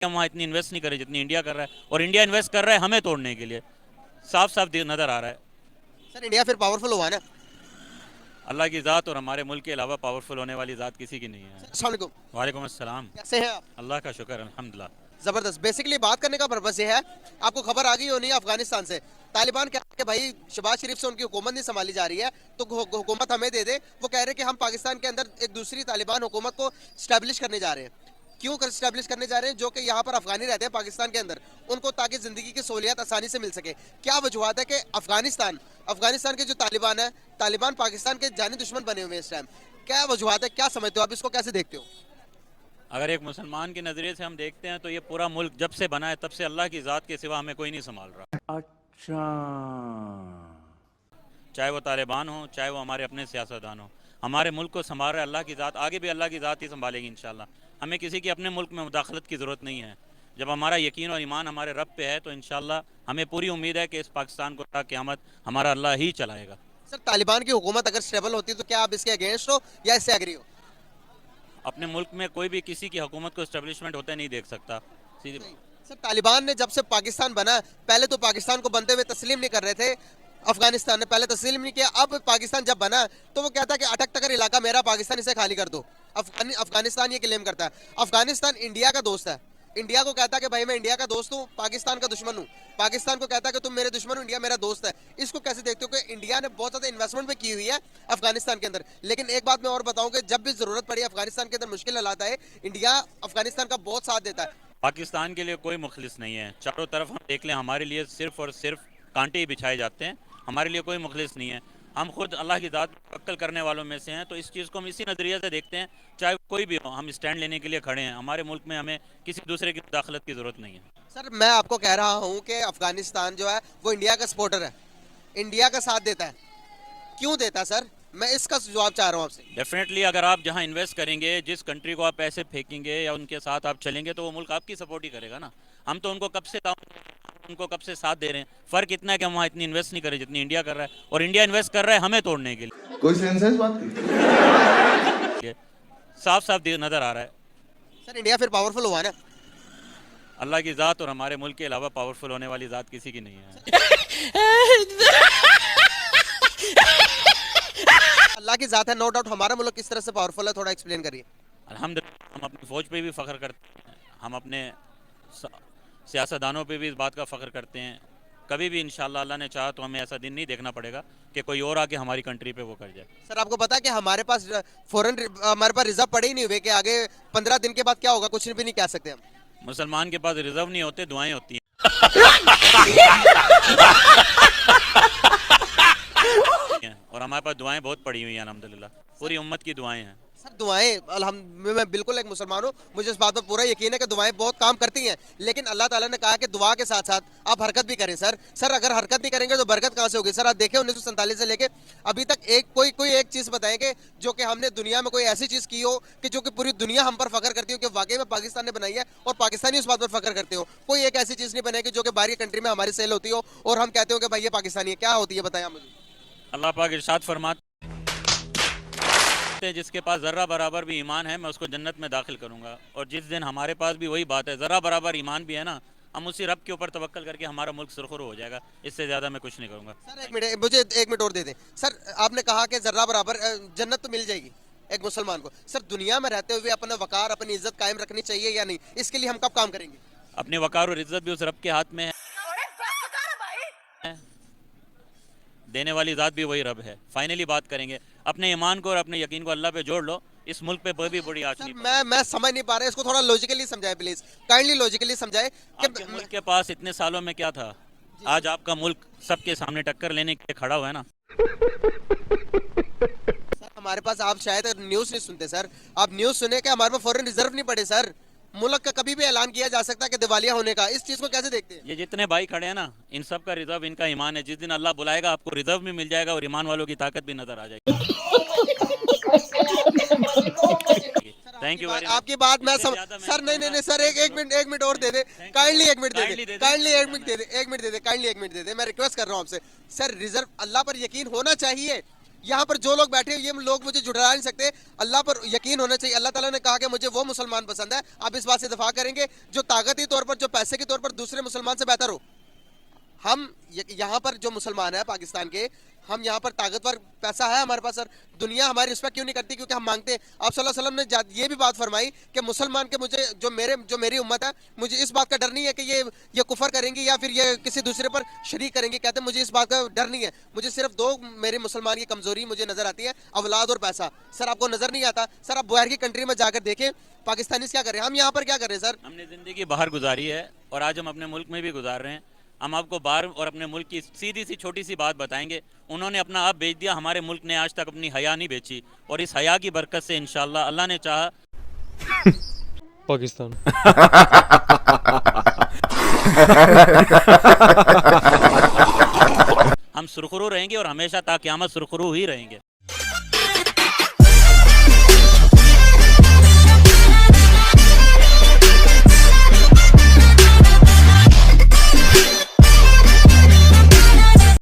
हम वहाँ इतनी इन्वेस्ट नहीं करें जितनी इंडिया कर रहा है, और इंडिया इन्वेस्ट कर रहा है हमें तोड़ने के लिए, साफ साफ नज़र आ रहा है। सर इंडिया फिर पावरफुल हुआ ना। अल्लाह की ज़ात और हमारे मुल्क के अलावा पावरफुल होने वाली ज़ात किसी की नहीं है। अस्सलाम वालेकुम। वालेकुम अस्सलाम। कैसे हैं आप? अल्लाह का शुक्र अल्हम्दुलिल्लाह। जबरदस्त। बेसिकली बात करने का पर्पस ये है, आपको खबर आ गई होनी है अफगानिस्तान से तालिबान कह रहे हैं कि भाई शहबाज शरीफ से उनकी हुकूमत नहीं संभाली जा रही है, तो हुकूमत हमें दे दे। वो कह रहे हैं कि हम पाकिस्तान के अंदर एक दूसरी तालिबान हुकूमत को स्टैब्लिश करने जा रहे हैं। क्यों कर स्टैब्लिश करने जा रहे हैं? जो कि यहाँ पर अफगानी रहते हैं पाकिस्तान के अंदर, उनको ताकि जिंदगी की सहूलियत आसानी से मिल सके। क्या वजूहत है कि अफगानिस्तान के जो तालिबान है, तालिबान पाकिस्तान के जानी दुश्मन बने हुए हैं इस टाइम? क्या वजूहत है, क्या समझते हो आप, इसको कैसे देखते हो? अगर एक मुसलमान के नज़रिए से हम देखते हैं तो ये पूरा मुल्क जब से बना है तब से अल्लाह की ज़ात के सिवा हमें कोई नहीं संभाल रहा। अच्छा। चाहे वो तालिबान हो, चाहे वो हमारे अपने सियासतदान हो, हमारे मुल्क को संभाल रहा है अल्लाह की ज़ात, आगे भी अल्लाह की ज़ात ही संभालेगी इंशाल्लाह। हमें किसी की अपने मुल्क में मुदाखलत की ज़रूरत नहीं है। जब हमारा यकीन और ईमान हमारे रब पे है तो इंशाल्लाह हमें पूरी उम्मीद है कि इस पाकिस्तान को ता क़यामत हमारा अल्लाह ही चलाएगा। सर तालिबान की हुकूमत अगर स्टेबल होती तो क्या आप इसके अगेंस्ट हो या इससे एग्री हो? अपने मुल्क में कोई भी किसी की हुकूमत को इस्टेब्लिशमेंट होते नहीं देख सकता। सीधी सर तालिबान ने जब से पाकिस्तान बना, पहले तो पाकिस्तान को बनते हुए तस्लीम नहीं कर रहे थे, अफगानिस्तान ने पहले तस्लीम नहीं किया। अब पाकिस्तान जब बना तो वो कहता है कि अटक तकर इलाका मेरा, पाकिस्तान इसे खाली कर दो। अफगानिस्तान ये क्लेम करता है। अफगानिस्तान इंडिया का दोस्त है, इंडिया को कहता है कि भाई मैं इंडिया का दोस्त हूँ, पाकिस्तान का दुश्मन हूँ। पाकिस्तान को कहता है कि तुम मेरे दुश्मन हो, इंडिया मेरा दोस्त है। इसको कैसे देखते हो कि इंडिया ने बहुत ज्यादा इन्वेस्टमेंट भी की हुई है अफगानिस्तान के अंदर? लेकिन एक बात मैं और बताऊं कि जब भी जरूरत पड़ी अफगानिस्तान के अंदर, मुश्किल हालात आए, इंडिया अफगानिस्तान का बहुत साथ देता है। पाकिस्तान के लिए कोई मुखलिस नहीं है। चारों तरफ हम देख लें, हमारे लिए सिर्फ और सिर्फ कांटे ही बिछाए जाते हैं। हमारे लिए कोई मुखलिस नहीं है। हम खुद अल्लाह की ज़ात तवक्कल करने वालों में से हैं, तो इस चीज़ को हम इसी नज़रिए से देखते हैं। चाहे कोई भी हो, हम स्टैंड लेने के लिए खड़े हैं। हमारे मुल्क में हमें किसी दूसरे की मुदाखलत की ज़रूरत नहीं है। सर मैं आपको कह रहा हूँ कि अफगानिस्तान जो है वो इंडिया का सपोर्टर है, इंडिया का साथ देता है। क्यों देता है सर? मैं इसका जवाब चाह रहा हूँ आपसे। डेफिनेटली अगर आप जहाँ इन्वेस्ट करेंगे, जिस कंट्री को आप पैसे फेंकेंगे या उनके साथ आप चलेंगे, तो वो मुल्क आपकी सपोर्ट ही करेगा ना। हम तो उनको कब से साथ दे रहे हैं। फ़र्क इतना है कि हम वहाँ इतनी इन्वेस्ट नहीं करें जितनी इंडिया कर रहा है, और इंडिया इन्वेस्ट कर रहा है हमें तोड़ने के कोई सेंस है इस बात की? लिए। साफ साफ नज़र आ रहा है। सर इंडिया फिर पावरफुल हुआ ना। अल्लाह की ज़ात और हमारे मुल्क के अलावा पावरफुल होने वाली ज़ात किसी की नहीं है। अल्लाह की जात है, नो डाउट। हमारा मुल्क किस तरह से पावरफुल है, थोड़ा एक्सप्लेन करिए। अल्हम्दुलिल्लाह हम अपनी फ़ौज पे भी फ़ख्र करते हैं, हम अपने सियासतदानों पे भी इस बात का फ़ख्र करते हैं। कभी भी इंशाअल्लाह अल्लाह ने चाहा तो हमें ऐसा दिन नहीं देखना पड़ेगा कि कोई और आके हमारी कंट्री पे वो कर जाए। सर आपको पता है कि हमारे पास हमारे पास रिजर्व पड़े ही नहीं हुए कि आगे 15 दिन के बाद क्या होगा, कुछ भी नहीं कह सकते हम। मुसलमान के पास रिजर्व नहीं होते, दुआएं होती हैं। और हमारे पास दुआएं बहुत पड़ी हुई हैं अल्हम्दुलिल्लाह, पूरी उम्मत की दुआएं हैं। सर दुआएं मैं बिल्कुल एक मुसलमान हूँ, मुझे इस बात पर पूरा यकीन है कि दुआएं बहुत काम करती हैं। लेकिन अल्लाह ताला ने कहा कि दुआ के साथ साथ आप हरकत भी करें। सर अगर हरकत नहीं करेंगे तो बरकत कहाँ से होगी? सर आप देखें 1947 से लेके अभी तक कोई एक चीज़ बताएंगे जो कि हमने दुनिया में कोई ऐसी चीज़ की हो कि जो कि पूरी दुनिया हम पर फख्र करती हो कि वाकई में पाकिस्तान ने बनाई है और पाकिस्तानी उस बात पर फख्र करते हो। कोई एक ऐसी चीज़ नहीं बनेगी जो कि बाहरी कंट्री में हमारी सेल होती हो और हम कहते हो कि भाई ये पाकिस्तानी है। क्या होती है बताएं मुझे। अल्लाह पाक इरशाद फरमाते हैं, जिसके पास ज़र्रा बराबर भी ईमान है मैं उसको जन्नत में दाखिल करूँगा। और जिस दिन हमारे पास भी वही बात है, ज़र्रा बराबर ईमान भी है ना, हम उसी रब के ऊपर तवक्कल करके हमारा मुल्क सुरखुरू हो जाएगा। इससे ज़्यादा मैं कुछ नहीं करूँगा। सर एक मिनट, मुझे एक मिनट और दे दें। सर आपने कहा कि जर्रा बराबर जन्नत तो मिल जाएगी एक मुसलमान को। सर दुनिया में रहते हुए अपना वकार, अपनी इज्जत कायम रखनी चाहिए या नहीं? इसके लिए हम कब काम करेंगे? अपने वकार और इज्जत भी उस रब के हाथ में है, देने वाली ज़ात भी वही रब है। फाइनली बात करेंगे, अपने ईमान को और अपने यकीन को अल्लाह पे जोड़ लो, इस मुल्क पे भी बड़ी आँच नहीं। मैं समझ नहीं पा रहा, इसको थोड़ा लॉजिकली समझाए प्लीज, काइंडली लॉजिकली समझाए आपके मुल्क के पास इतने सालों में क्या था? आज आपका मुल्क सबके सामने टक्कर लेने के लिए खड़ा हुआ है ना। सर हमारे पास, आप शायद न्यूज़ नहीं सुनते सर। आप न्यूज़ सुने कि हमारे पास फॉरेन रिजर्व नहीं पड़े सर। मुल्क का कभी भी ऐलान किया जा सकता है कि दिवालिया होने का। इस चीज को कैसे देखते हैं? ये जितने भाई खड़े हैं ना, इन सब का रिजर्व इनका ईमान है। जिस दिन अल्लाह बुलाएगा आपको रिजर्व भी मिल जाएगा और ईमान वालों की ताकत भी नजर आ जाएगी। Thank you. आपकी बात मैं सर नहीं सर, एक मिनट और दे दे, काइंडली एक मिनट दे दे, काइंडली एक मिनट दे दे, काइंडली एक मिनट दे दे। मैं रिक्वेस्ट कर रहा हूँ आपसे। सर रिजर्व, अल्लाह पर यकीन होना चाहिए। यहाँ पर जो लोग बैठे हैं ये लोग मुझे जुड़वा नहीं सकते। अल्लाह पर यकीन होना चाहिए। अल्लाह ताला ने कहा कि मुझे वो मुसलमान पसंद है। आप इस बात से दफा करेंगे जो ताकती तौर पर, जो पैसे के तौर पर दूसरे मुसलमान से बेहतर हो। हम यहाँ पर जो मुसलमान है पाकिस्तान के, हम यहाँ पर ताकतवर, पैसा है हमारे पास सर। दुनिया हमारी रिस्पेक्ट क्यों नहीं करती? क्योंकि हम मांगते हैं। आप सल्लल्लाहु अलैहि वसल्लम ने ये भी बात फरमाई कि मुसलमान के, मुझे जो मेरी उम्मत है, मुझे इस बात का डर नहीं है कि ये कुफर करेंगी या फिर ये किसी दूसरे पर शरीक करेंगे। कहते हैं मुझे इस बात का डर नहीं है। मुझे सिर्फ दो मेरे मुसलमान की कमजोरी मुझे नजर आती है, औलाद और पैसा। सर आपको नजर नहीं आता? सर आप बाहर की कंट्री में जाकर देखें पाकिस्तानी क्या कर रहे हैं, हम यहाँ पर क्या कर रहे हैं सर? हमने ज़िंदगी बाहर गुजारी है और आज हम अपने मुल्क में भी गुजार रहे हैं। हम आपको बाहर और अपने मुल्क की सीधी सी छोटी सी बात बताएंगे। उन्होंने अपना आप बेच दिया, हमारे मुल्क ने आज तक अपनी हया नहीं बेची, और इस हया की बरकत से इंशाल्लाह अल्लाह ने चाहा पाकिस्तान हम सुरखरू रहेंगे और हमेशा ता क़यामत सुरखरू ही रहेंगे।